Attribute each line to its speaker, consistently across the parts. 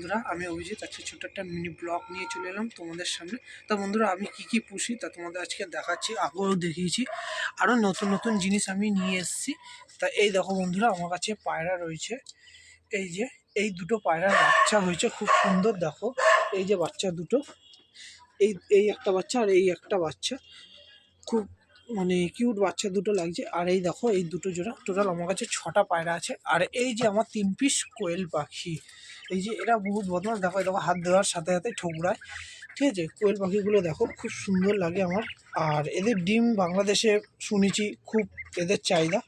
Speaker 1: বন্ধুরা, আমি অভিজিৎ আজকে ছোট্ট একটা মিনি ব্লগ নিয়ে চলে এলাম তোমাদের সামনে। তা বন্ধুরা, আমি কি পুষি তা তোমাদের আজকে দেখাচ্ছি, আগেও দেখিয়েছি। আরও নতুন নতুন জিনিস আমি নিয়ে এসেছি। তা এই দেখো বন্ধুরা, আমার কাছে পায়রা রয়েছে। এই যে এই দুটো পায়রার বাচ্চা হয়েছে, খুব সুন্দর। দেখো এই যে বাচ্চা দুটো, এই এই একটা বাচ্চা আর এই একটা বাচ্চা, খুব কিউট বাচ্চা দুটো লাগছে। আর এই দেখো এই দুটো জোড়া, টোটাল আমার কাছে 6টা পায়রা আছে। আর এই যে আমার 3 পিস কোয়েল পাখি, এই যে এরা বহুত বদমাস। দেখো দেখো হাত দেওয়ার সাথে সাথে ঠোকরায়, ঠিক আছে। কোয়েল পাখিগুলো দেখো খুব সুন্দর লাগে আমার। আর এদের ডিম বাংলাদেশে শুনেছি খুব এদের চাহিদা,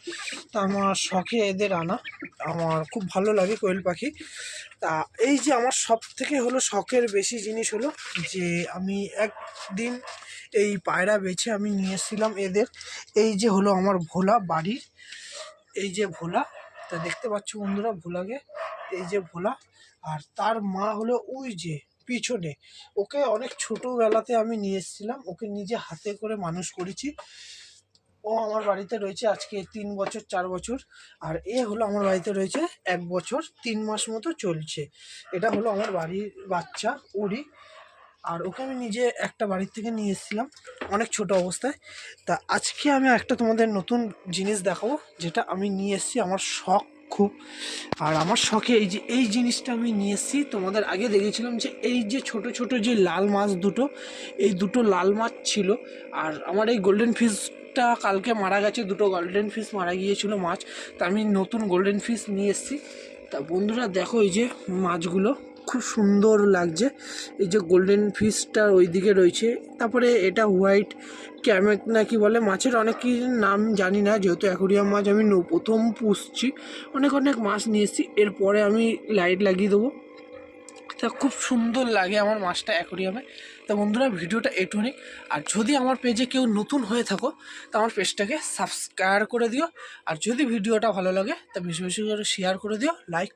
Speaker 1: তা আমার শখে এদের আনা। আমার খুব ভালো লাগে কোয়েল পাখি। তা এই যে আমার সব থেকে হলো শখের বেশি জিনিস হলো যে আমি একদিন এই পায়রা বেছে আমি নিয়ে এসেছিলাম এদের। এই যে হলো আমার ভোলা বাড়ির, এই যে ভোলা, তা দেখতে পাচ্ছ বন্ধুরা ভোলাকে, এই যে ভোলা। আর তার মা হলো ওই যে পিছনে। ওকে অনেক ছোটোবেলাতে আমি নিয়ে এসেছিলাম, ওকে নিজে হাতে করে মানুষ করেছি। ও আমার বাড়িতে রয়েছে আজকে 3 বছর 4 বছর। আর এ হলো আমার বাড়িতে রয়েছে 1 বছর 3 মাস মতো চলছে। এটা হলো আমার বাড়ির বাচ্চা উড়ি। আর ওকে আমি নিজে একটা বাড়ির থেকে নিয়ে এসেছিলাম অনেক ছোট অবস্থায়। তা আজকে আমি একটা তোমাদের নতুন জিনিস দেখাবো, যেটা আমি নিয়ে এসেছি, আমার শখ খুব। আর আমার শখে এই জিনিসটা আমি নিয়ে এসেছি। তোমাদের আগে দেখিয়েছিলাম যে এই যে ছোট ছোট যে লাল মাছ দুটো, এই দুটো লাল মাছ ছিল। আর আমার এই গোল্ডেন ফিশটা কালকে মারা গেছে, দুটো গোল্ডেন ফিশ মারা গিয়েছিল মাছ। তা আমি নতুন গোল্ডেন ফিশ নিয়ে এসেছি। তা বন্ধুরা দেখো এই যে মাছগুলো খুব সুন্দর লাগছে। এই যে গোল্ডেন ফিশটা ওইদিকে রয়েছে, তারপরে এটা হোয়াইট ক্যামেক নাকি বলে, মাছের অনেক কি নাম জানি না, যেহেতু অ্যাকোরিয়াম মাছ আমি প্রথম পুষছি। অনেক অনেক মাছ নিয়ে এসেছি, এরপরে আমি লাইট লাগিয়ে দেবো। তা খুব সুন্দর লাগে আমার মাছটা অ্যাকোরিয়ামে। তা বন্ধুরা, ভিডিওটা এটুকুই। আর যদি আমার পেজে কেউ নতুন হয়ে থাকো, তা আমার পেজটাকে সাবস্ক্রাইব করে দিও। আর যদি ভিডিওটা ভালো লাগে তা বেশি বেশি করে শেয়ার করে দিও, লাইক